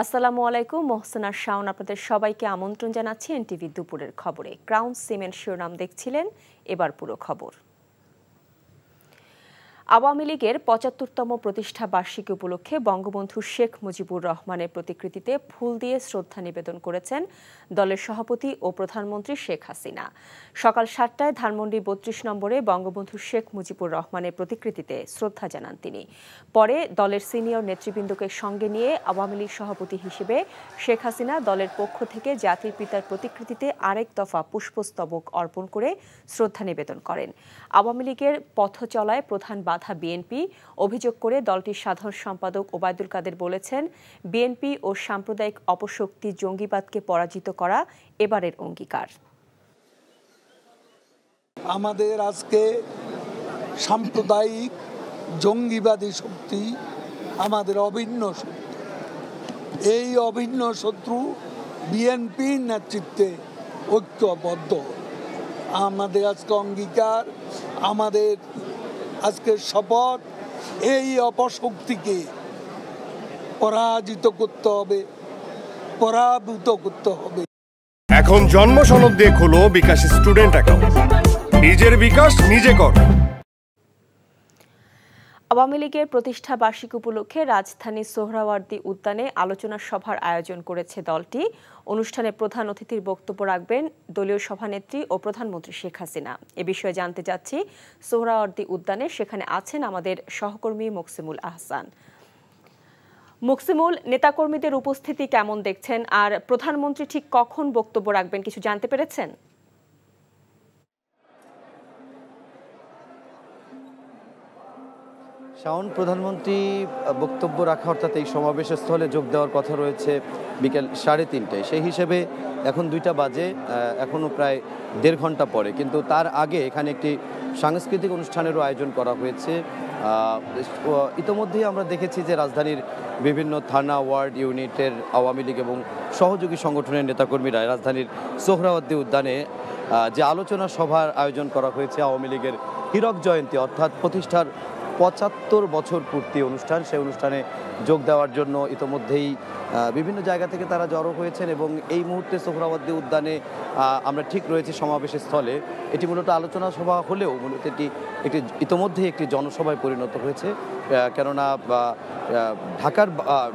আসসালামু আলাইকুম, মোহসেনা শাওন আপনাদের সবাইকে আমন্ত্রণ জানাচ্ছি এনটিভি দুপুরের খবরে। ক্রাউন সিমেন্ট শিরোনাম দেখছিলেন, এবার পুরো খবর। আওয়ামী লীগের ৭৫তম প্রতিষ্ঠা বার্ষিকী উপলক্ষে বঙ্গবন্ধু শেখ মুজিবুর রহমানের প্রতিকৃতিতে ফুল দিয়ে শ্রদ্ধা নিবেদন করেছেন দলের সভাপতি ও প্রধানমন্ত্রী শেখ হাসিনা। সকাল ৭টায় ধানমন্ডি ৩২ নম্বরে বঙ্গবন্ধু শেখ মুজিবুর রহমানের প্রতিকৃতিতে শ্রদ্ধা জানান তিনি। পরে দলের সিনিয়র নেতৃবৃন্দকে সঙ্গে নিয়ে আওয়ামী লীগ সভাপতি হিসেবে শেখ হাসিনা দলের পক্ষ থেকে জাতির পিতার প্রতিকৃতিতে আরেক দফা পুষ্পস্তবক অর্পণ করে শ্রদ্ধা নিবেদন করেন। আওয়ামী লীগের পথ চলায় প্রধান বাধা বিএনপি, অভিযোগ করে দলটির সাধারণ সম্পাদক ওবায়দুল কাদের বলেছেন, বিএনপি ও সাম্প্রদায়িক অপশক্তি জঙ্গিবাদকে পরাজিত করা এবারের অঙ্গীকার। আমাদের আজকে সাম্প্রদায়িক জঙ্গিবাদী শক্তি আমাদের অভিন্ন শত্রু। এই অভিন্ন শত্রু বিএনপির নেতৃত্বে ঐক্যবদ্ধ। আমাদের আজকে অঙ্গীকার, আমাদের আজকের শপথ, এই অপশক্তিকে পরাজিত করতে হবে, পরাভূত করতে হবে। এখন জন্ম সনদ দিয়ে খোলো বিকাশ স্টুডেন্ট অ্যাকাউন্ট। নিজের বিকাশ নিজে কর। আওয়ামী লীগের প্রতিষ্ঠা বার্ষিকী উপলক্ষে রাজধানীর সোহরাওয়ার্দী উদ্যানে আলোচনা সভার আয়োজন করেছে দলটি। অনুষ্ঠানে প্রধান অতিথির বক্তব্য রাখবেন দলীয় সভানেত্রী ও প্রধানমন্ত্রী শেখ হাসিনা। এ বিষয়ে জানতে চাচ্ছি সোহরাওয়ার্দী উদ্যানে, সেখানে আছেন আমাদের সহকর্মী মুকসিমুল আহসান। মুকসিমুল, নেতাকর্মীদের উপস্থিতি কেমন দেখছেন, আর প্রধানমন্ত্রী ঠিক কখন বক্তব্য রাখবেন কিছু জানতে পেরেছেন? শাওন, প্রধানমন্ত্রী বক্তব্য রাখা অর্থাৎ এই সমাবেশের স্থলে যোগ দেওয়ার কথা রয়েছে বিকেল 3:30টায়। সেই হিসেবে এখন 2টা বাজে, এখনও প্রায় 1.5 ঘন্টা পরে। কিন্তু তার আগে এখানে একটি সাংস্কৃতিক অনুষ্ঠানেরও আয়োজন করা হয়েছে। ইতোমধ্যেই আমরা দেখেছি যে রাজধানীর বিভিন্ন থানা, ওয়ার্ড ইউনিটের আওয়ামী লীগ এবং সহযোগী সংগঠনের নেতাকর্মীরা রাজধানীর সোহরাওয়ার্দী উদ্যানে যে আলোচনা সভার আয়োজন করা হয়েছে আওয়ামী লীগের হীরক জয়ন্তী অর্থাৎ প্রতিষ্ঠার 75 বছর পূর্তি অনুষ্ঠান, সেই অনুষ্ঠানে যোগ দেওয়ার জন্য ইতোমধ্যেই বিভিন্ন জায়গা থেকে তারা জড়ো হয়েছেন। এবং এই মুহূর্তে সোহরাওয়ার্দী উদ্যানে আমরা ঠিক রয়েছে সমাবেশের স্থলে। এটি মূলত আলোচনা সভা হলেও মূলত এটি ইতোমধ্যেই একটি জনসভায় পরিণত হয়েছে। কেননা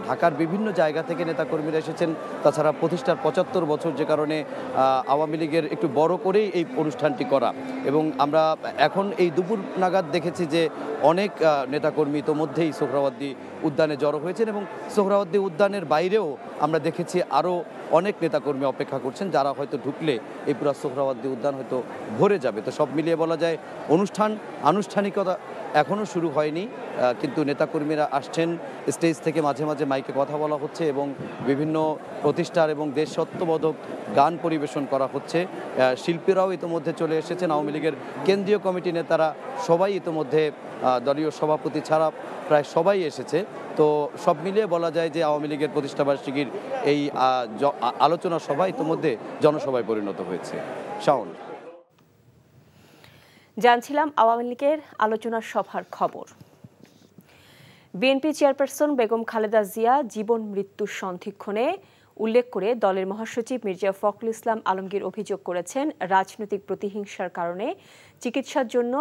ঢাকার বিভিন্ন জায়গা থেকে নেতাকর্মীরা এসেছেন। তাছাড়া প্রতিষ্ঠার 75 বছর, যে কারণে আওয়ামী লীগের একটু বড় করেই এই অনুষ্ঠানটি করা। এবং আমরা এখন এই দুপুর নাগাদ দেখেছি যে অনেক নেতাকর্মী ইতোমধ্যেই সোহরাওয়ার্দী উদ্যানে জড়ো হয়েছেন এবং সোহরাওয়ার্দী উদ্যানের বাইরেও আমরা দেখেছি আরও অনেক নেতাকর্মী অপেক্ষা করছেন, যারা হয়তো ঢুকলে এই পুরো সোহরাওয়ার্দী উদ্যান হয়তো ভরে যাবে। তো সব মিলিয়ে বলা যায় আনুষ্ঠানিকতা এখনও শুরু হয়নি, কিন্তু নেতাকর্মীরা আসছেন। স্টেজ থেকে মাঝে মাঝে মাইকে কথা বলা হচ্ছে এবং বিভিন্ন প্রতিষ্ঠার এবং দেশত্ববোধক গান পরিবেশন করা হচ্ছে। শিল্পীরাও ইতোমধ্যে চলে এসেছেন। আওয়ামী লীগের কেন্দ্রীয় কমিটি নেতারা সবাই ইতোমধ্যে, দলীয় সভাপতি ছাড়া প্রায় সবাই এসেছে। তো সব মিলিয়ে বলা যায় যে আওয়ামী লীগের প্রতিষ্ঠাবার্ষিকীর এই আলোচনা সভা ইতোমধ্যে জনসভায় পরিণত হয়েছে। শাওন, জানছিলাম আওয়ামী লীগের আলোচনা সভার খবর। বিএনপি চেয়ারপারসন বেগম খালেদা জিয়া জীবন মৃত্যুর সন্ধিক্ষণে উল্লেখ করে দলের মহাসচিব মির্জা ফখরুল ইসলাম আলমগীর অভিযোগ করেছেন, রাজনৈতিক প্রতিহিংসার কারণে চিকিৎসার জন্য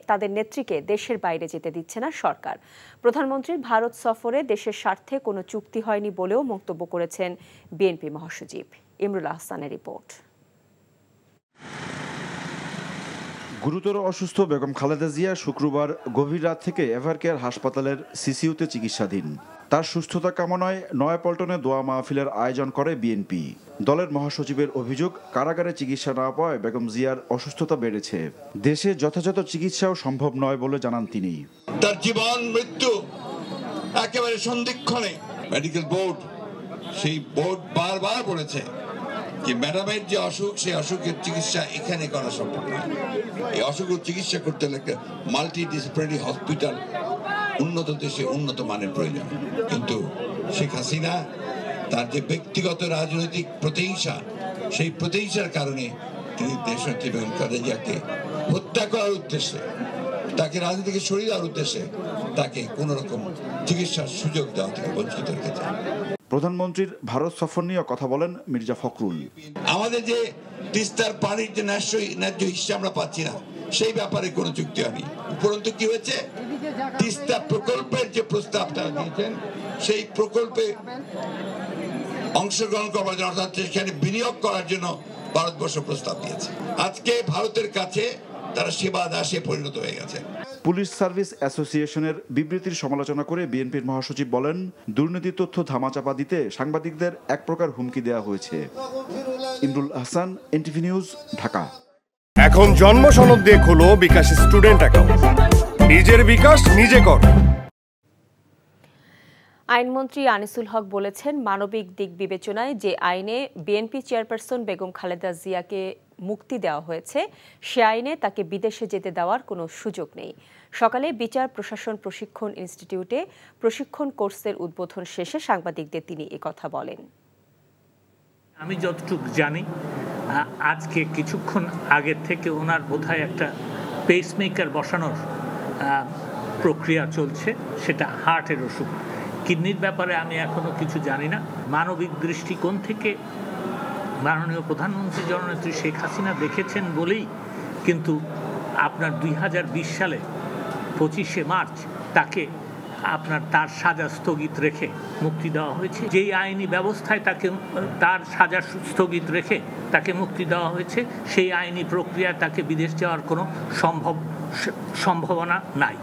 তাদের নেত্রীকে দেশের বাইরে যেতে দিচ্ছে না সরকার। প্রধানমন্ত্রীর ভারত সফরে দেশের স্বার্থে কোনো চুক্তি হয়নি বলেও মন্তব্য করেছেন বিএনপি মহাসচিব। ইমরুল আহসানের রিপোর্ট। গুরুতর অসুস্থ বেগম খালেদা জিয়া শুক্রবার গভীর রাত থেকে এভারকেয়ার হাসপাতালের সিসিইউতে চিকিৎসাধীন। তার সুস্থতা কামনায় নয়াপল্টনে দোয়া মাহফিলের আয়োজন করে বিএনপি। দলের মহাসচিবের অভিযোগ, কারাগারে চিকিৎসা না পাওয়ায় বেগম জিয়ার অসুস্থতা বেড়েছে। দেশে যথাযথ চিকিৎসাও সম্ভব নয় বলে জানান তিনি। তার জীবন মৃত্যু একেবারে সন্ধিক্ষণে মেডিকেল বোর্ড, সেই বোর্ড বারবার বলেছে যে ম্যাডামের যে অসুখ, সেই অসুখের চিকিৎসা এখানে করা সম্ভব নয়। এই অসুখের চিকিৎসা করতে হলে একটা মাল্টিডিসিপ্লিনারি হসপিটাল, উন্নত দেশে উন্নত মানের প্রয়োজন। কিন্তু শেখ হাসিনা তার যে ব্যক্তিগত রাজনৈতিক প্রতিহিংসা, সেই প্রতিহিংসার কারণে তিনি দেশনেত্রী বেগম খালেদা জিয়াকে হত্যা করার উদ্দেশ্যে, তাকে রাজনীতি থেকে সরিয়ে দেওয়ার উদ্দেশ্যে তাকে কোন রকম চিকিৎসার সুযোগ দেওয়া থেকে বঞ্চিত রেখেছে। প্রধানমন্ত্রীর ভারত সফর নিয়ে কথা বলেন মির্জা ফখরুল। আমাদের যে তিস্তার পানির যে ন্যায্য হিস্সা আমরা পাচ্ছি না, সেই ব্যাপারে কোনো চুক্তি হয়নি। উপরন্তু কি হয়েছে, তিস্তা প্রকল্পের যে প্রস্তাব তারা দিয়েছেন, সেই প্রকল্পে অংশগ্রহণ করার জন্য, অর্থাৎ সেখানে বিনিয়োগ করার জন্য ভারতবর্ষ প্রস্তাব দিয়েছে। আজকে ভারতের কাছে তারা সেবা দাসে পরিণত হয়ে গেছে। পুলিশ সার্ভিস অ্যাসোসিয়েশনের বিবৃতির সমালোচনা করে বিএনপির মহাসচিব বলেন, দুর্নীতির তথ্য ধামাচাপা দিতে সাংবাদিকদের এক প্রকার হুমকি দেওয়া হয়েছে। Imrul Hasan, NTV news, Dhaka. এখন জন্ম সনদ দিয়ে খোলো বিকাশ স্টুডেন্ট অ্যাকাউন্ট। নিজের বিকাশ নিজে কর। আইনমন্ত্রী আনিসুল হক বলেছেন, মানবিক দিক বিবেচনায় যে আইনে বিএনপি চেয়ারপারসন বেগম খালেদা জিয়াকে মুক্তি দেওয়া হয়েছে, সে আইনে তাকে বিদেশে যেতে দেওয়ার কোনো সুযোগ নেই। সকালে বিচার প্রশাসন প্রশিক্ষণ ইনস্টিটিউটে প্রশিক্ষণ কোর্সের উদ্বোধন শেষে সাংবাদিকদের তিনি একথা বলেন। আমি যতটুকু জানি, আজকে কিছুক্ষণ আগে থেকে ওনার বোধহয় একটা পেসমেকার বসানোর প্রক্রিয়া চলছে, সেটা হার্টের অসুখ। কিডনির ব্যাপারে আমি এখনো কিছু জানি না। মানবিক দৃষ্টিকোণ থেকে মাননীয় প্রধানমন্ত্রী জননেত্রী শেখ হাসিনা দেখেছেন বলেই কিন্তু আপনার 2020 সালে 25শে মার্চ তাকে তার সাজা স্থগিত রেখে মুক্তি দেওয়া হয়েছে। যেই আইনি ব্যবস্থায় তাকে তার সাজা স্থগিত রেখে তাকে মুক্তি দেওয়া হয়েছে, সেই আইনি প্রক্রিয়ায় তাকে বিদেশ যাওয়ার কোনো সম্ভাবনা নাই।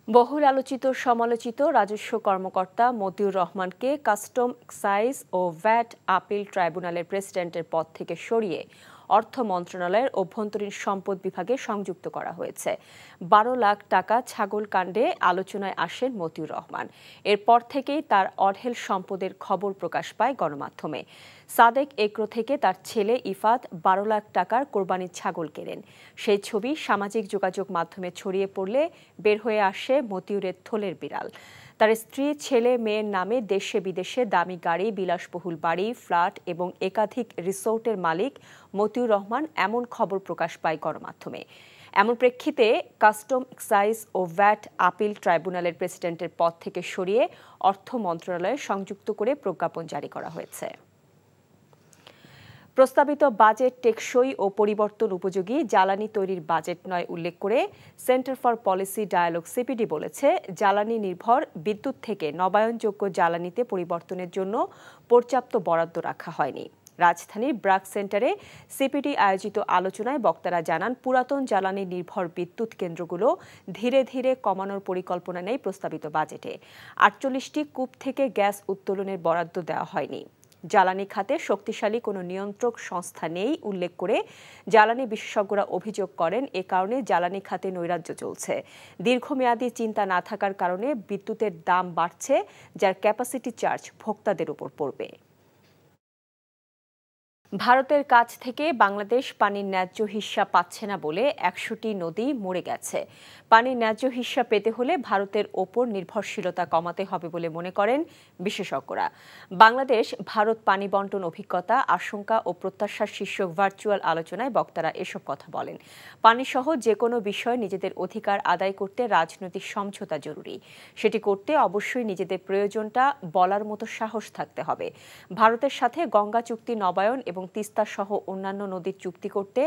বহুল আলোচিত সমালোচিত রাজস্ব কর্মকর্তা মতিউর রহমানকে কাস্টম এক্সাইজ ও ভ্যাট আপিল ট্রাইব্যুনালের প্রেসিডেন্টের পদ থেকে সরিয়ে অর্থ মন্ত্রণালয়ের অভ্যন্তরীণ সম্পদ বিভাগে সংযুক্ত করা হয়েছে। 12 লাখ টাকা ছাগল কাণ্ডে আলোচনায় আসেন মতিউর রহমান। এরপর থেকেই তার অঢেল সম্পদের খবর প্রকাশ পায় গণমাধ্যমে। সাদেক এগ্রো থেকে তার ছেলে ইফাত 12 লাখ টাকার কোরবানির ছাগল কেনেন। সেই ছবি সামাজিক যোগাযোগ মাধ্যমে ছড়িয়ে পড়লে বের হয়ে আসে মতিউরের থলের বিড়াল। তার স্ত্রী, ছেলে, মেয়ের নামে দেশে বিদেশে দামি গাড়ি, বিলাসবহুল বাড়ি, ফ্ল্যাট এবং একাধিক রিসোর্টের মালিক মতিউর রহমান, এমন খবর প্রকাশ পায় গণমাধ্যমে। এমন প্রেক্ষিতে কাস্টম এক্সাইজ ও ভ্যাট আপিল ট্রাইব্যুনালের প্রেসিডেন্টের পদ থেকে সরিয়ে অর্থ মন্ত্রণালয়ে সংযুক্ত করে প্রজ্ঞাপন জারি করা হয়েছে। প্রস্তাবিত বাজেট টেকসই ও পরিবর্তন উপযোগী জ্বালানি তৈরির বাজেট নয় উল্লেখ করে Centre for Policy Dialogue CPD বলেছে, জ্বালানি নির্ভর বিদ্যুৎ থেকে নবায়নযোগ্য জ্বালানিতে পরিবর্তনের জন্য পর্যাপ্ত বরাদ্দ রাখা হয়নি। রাজধানীর ব্র্যাক সেন্টারে সিপিডি আয়োজিত আলোচনায় বক্তারা জানান, পুরাতন জ্বালানি নির্ভর বিদ্যুৎ কেন্দ্রগুলো ধীরে ধীরে কমানোর পরিকল্পনা নেই প্রস্তাবিত বাজেটে। 48টি কূপ থেকে গ্যাস উত্তোলনের বরাদ্দ দেওয়া হয়নি। জ্বালানি খাতে শক্তিশালী কোনো নিয়ন্ত্রক সংস্থা নেই উল্লেখ করে জ্বালানি বিশেষজ্ঞরা অভিযোগ করেন, এ কারণে জ্বালানি খাতে নৈরাজ্য চলছে। দীর্ঘমেয়াদী চিন্তা না থাকার কারণে বিদ্যুতের দাম বাড়ছে, যার ক্যাপাসিটি চার্জ ভোক্তাদের উপর পড়বে। ভারতের কাছ থেকে বাংলাদেশ পানির ন্যায্য হিস্যা পাচ্ছে না বলে 100টি নদী মরে গেছে। পানির ন্যায্য হিস্যা পেতে হলে ভারতের ওপর নির্ভরশীলতা কমাতে হবে বলে মনে করেন বিশেষজ্ঞরা। বাংলাদেশ ভারত পানি বন্টন অভিজ্ঞতা, আশঙ্কা ও প্রত্যাশার শীর্ষক ভার্চুয়াল আলোচনায় বক্তারা এসব কথা বলেন। পানিসহ যে কোনো বিষয়ে নিজেদের অধিকার আদায় করতে রাজনৈতিক সমঝোতা জরুরি। সেটি করতে অবশ্যই নিজেদের প্রয়োজনটা বলার মতো সাহস থাকতে হবে। ভারতের সাথে গঙ্গা চুক্তি নবায়ন এবং তিস্তা সহ অন্যান্য নদীর চুক্তি করতে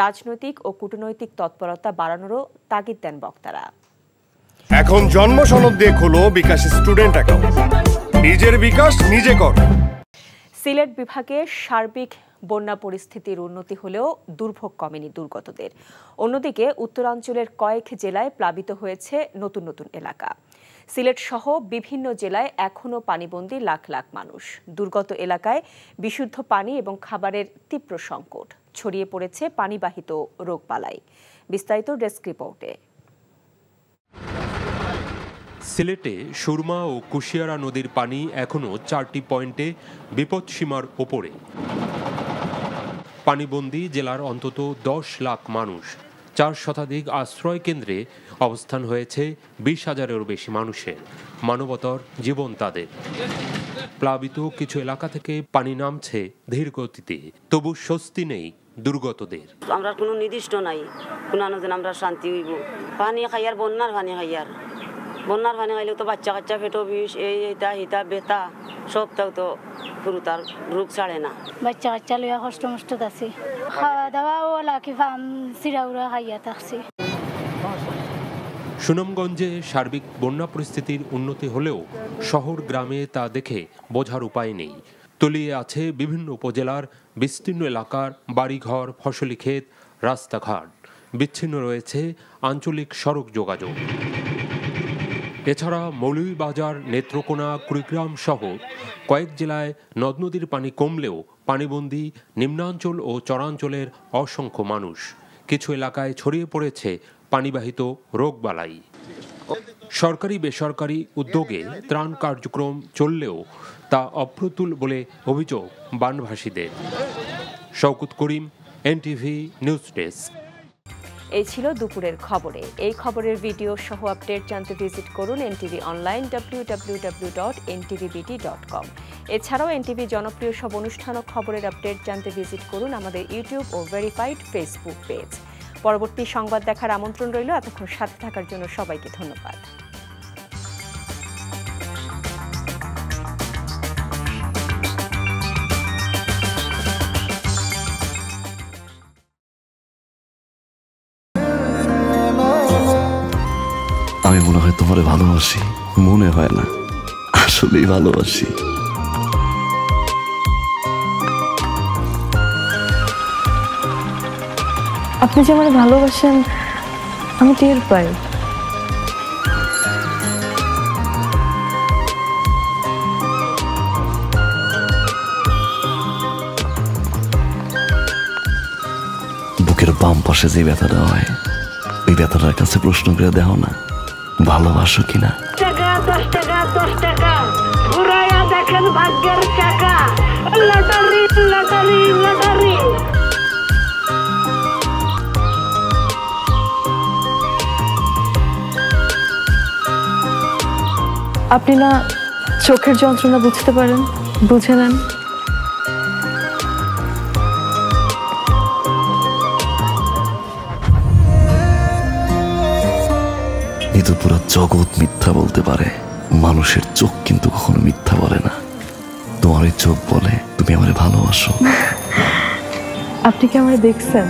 রাজনৈতিক ও কূটনৈতিক তৎপরতা বাড়ানোরও তাগিদ দেন বক্তারা। এখন জন্ম সনদ দিয়ে খোলো বিকাশ স্টুডেন্ট অ্যাকাউন্ট। নিজের বিকাশ নিজে কর। সিলেট বিভাগে সার্বিক বন্যা পরিস্থিতির উন্নতি হলেও দুর্ভোগ কমেনি দুর্গতদের। অন্যদিকে উত্তরাঞ্চলের কয়েক জেলায় প্লাবিত হয়েছে নতুন নতুন এলাকা। সিলেট সহ বিভিন্ন জেলায় এখনও পানিবন্দী লাখ লাখ মানুষ। দুর্গত এলাকায় বিশুদ্ধ পানি এবং খাবারের তীব্র সংকট। ছড়িয়ে পড়েছে পানিবাহিত রোগবালাই। বিস্তারিত ডেস্ক রিপোর্টে। সিলেটে সুরমা ও কুশিয়ারা নদীর পানি এখনও 4টি পয়েন্টে বিপদসীমার ওপরে। পানিবন্দী জেলার অন্তত 10 লাখ মানুষ। 4 শতাধিক আশ্রয় কেন্দ্রে অবস্থান হয়েছে 20,000-এরও বেশি মানুষের। মানবতর জীবন তাদের। প্লাবিত কিছু এলাকা থেকে পানি নামছে ধীর গতিতে, তবু স্বস্তি নেই দুর্গতদের। আমরা কোনো নির্দিষ্ট নাই, কোনো আমরা শান্তি হইব। পানি খাইয়ার, বন্যার পানি খাইয়ার, বন্যার পানি হইলেও তো বাচ্চা কাচ্চা পেটো বিষ এইটা হিতা বেতা সবটাও তো পুরো তার রোগ ছাড়ে না। বাচ্চা কাচ্চা লইয়া কষ্ট মষ্ট আছে, খাওয়া দাওয়া ওলা কি ফাম সিরাউরা খাইয়া থাকছি। সুনামগঞ্জে সার্বিক বন্যা পরিস্থিতির উন্নতি হলেও শহর গ্রামে তা দেখে বোঝার উপায় নেই। তলিয়ে আছে বিভিন্ন উপজেলার বিস্তীর্ণ এলাকার বাড়িঘর, ফসলি ক্ষেত, রাস্তাঘাট। বিচ্ছিন্ন রয়েছে আঞ্চলিক সড়ক যোগাযোগ। এছাড়া মৌলভীবাজার, নেত্রকোনা, কুড়িগ্রাম সহ কয়েক জেলায় নদ নদীর পানি কমলেও পানিবন্দী নিম্নাঞ্চল ও চরাঞ্চলের অসংখ্য মানুষ। কিছু এলাকায় ছড়িয়ে পড়েছে পানিবাহিত রোগবালাই। সরকারি বেসরকারি উদ্যোগে ত্রাণ কার্যক্রম চললেও তা অপ্রতুল বলে অভিযোগ বানভাসীদের। শওকত করিম, এনটিভি নিউজ ডেস্ক। এই ছিল দুপুরের খবরে। এই খবরের ভিডিও সহ আপডেট জানতে ভিজিট করুন এনটিভি অনলাইন www.ntvbt.com। এছাড়াও এনটিভি জনপ্রিয় সব অনুষ্ঠান ও খবরের আপডেট জানতে ভিজিট করুন আমাদের ইউটিউব ও ভেরিফাইড ফেসবুক পেজ। পরবর্তী সংবাদ দেখার আমন্ত্রণ রইল। এতক্ষণ সাথে থাকার জন্য সবাইকে ধন্যবাদ। আমি মনে হয় তোমারে ভালোবাসি, মনে হয় না, আসলেই ভালোবাসি। আপনি যে আমাকে ভালোবাসেন আমি টের পাই। বুকের বাম পাশে যে ব্যথাটা হয়, ওই ব্যথাটার কাছে প্রশ্ন করে দেখো না, ভালোবাসো কিনা। 10 টাকা 10 টাকা ঘুরাইয়া দেখেন ভাগ্যের চাকা। Lottery lottery lottery. আপনি না চোখের যন্ত্রণা বুঝতে পারেন, বুঝে নেন। কিন্তু পুরো জগৎ মিথ্যা বলতে পারে, মানুষের চোখ কিন্তু কখনো মিথ্যা বলে না। তোমার ওই চোখ বলে তুমি আমারে ভালোবাসো। আপনি কি আমারে দেখছেন?